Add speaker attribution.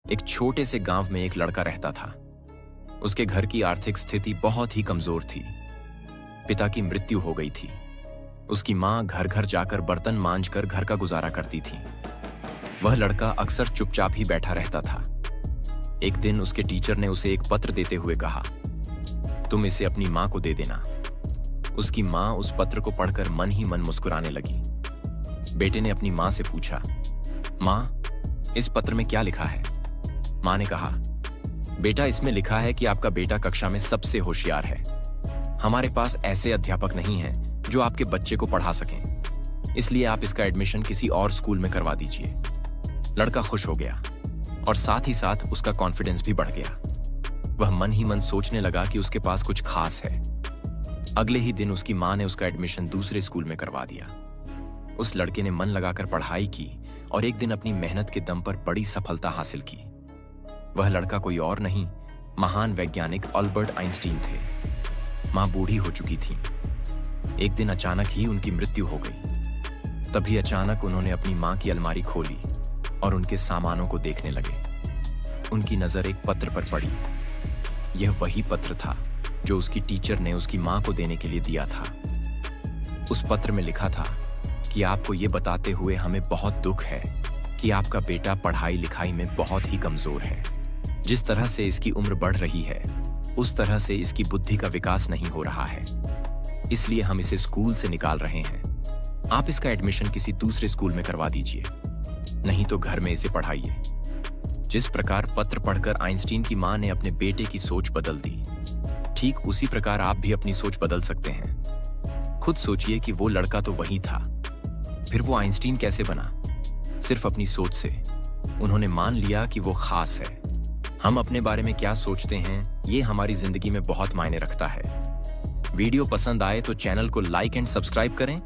Speaker 1: एक छोटे से गांव में एक लड़का रहता था। उसके घर की आर्थिक स्थिति बहुत ही कमजोर थी। पिता की मृत्यु हो गई थी। उसकी मां घर घर जाकर बर्तन मांजकर घर का गुजारा करती थी। वह लड़का अक्सर चुपचाप ही बैठा रहता था। एक दिन उसके टीचर ने उसे एक पत्र देते हुए कहा, तुम इसे अपनी मां को दे देना। उसकी मां उस पत्र को पढ़कर मन ही मन मुस्कुराने लगी। बेटे ने अपनी मां से पूछा, मां, इस पत्र में क्या लिखा है? मां ने कहा, बेटा, इसमें लिखा है कि आपका बेटा कक्षा में सबसे होशियार है। हमारे पास ऐसे अध्यापक नहीं हैं जो आपके बच्चे को पढ़ा सकें, इसलिए आप इसका एडमिशन किसी और स्कूल में करवा दीजिए। लड़का खुश हो गया और साथ ही साथ उसका कॉन्फिडेंस भी बढ़ गया। वह मन ही मन सोचने लगा कि उसके पास कुछ खास है। अगले ही दिन उसकी मां ने उसका एडमिशन दूसरे स्कूल में करवा दिया। उस लड़के ने मन लगाकर पढ़ाई की और एक दिन अपनी मेहनत के दम पर बड़ी सफलता हासिल की। वह लड़का कोई और नहीं, महान वैज्ञानिक अल्बर्ट आइंस्टीन थे। मां बूढ़ी हो चुकी थी। एक दिन अचानक ही उनकी मृत्यु हो गई। तभी अचानक उन्होंने अपनी मां की अलमारी खोली और उनके सामानों को देखने लगे। उनकी नजर एक पत्र पर पड़ी। यह वही पत्र था जो उसकी टीचर ने उसकी मां को देने के लिए दिया था। उस पत्र में लिखा था कि आपको यह बताते हुए हमें बहुत दुख है कि आपका बेटा पढ़ाई लिखाई में बहुत ही कमजोर है। जिस तरह से इसकी उम्र बढ़ रही है, उस तरह से इसकी बुद्धि का विकास नहीं हो रहा है। इसलिए हम इसे स्कूल से निकाल रहे हैं। आप इसका एडमिशन किसी दूसरे स्कूल में करवा दीजिए, नहीं तो घर में इसे पढ़ाइए। जिस प्रकार पत्र पढ़कर आइंस्टीन की मां ने अपने बेटे की सोच बदल दी, ठीक उसी प्रकार आप भी अपनी सोच बदल सकते हैं। खुद सोचिए कि वो लड़का तो वही था, फिर वो आइंस्टीन कैसे बना? सिर्फ अपनी सोच से। उन्होंने मान लिया कि वो खास है। हम अपने बारे में क्या सोचते हैं, ये हमारी जिंदगी में बहुत मायने रखता है। वीडियो पसंद आए तो चैनल को लाइक एंड सब्सक्राइब करें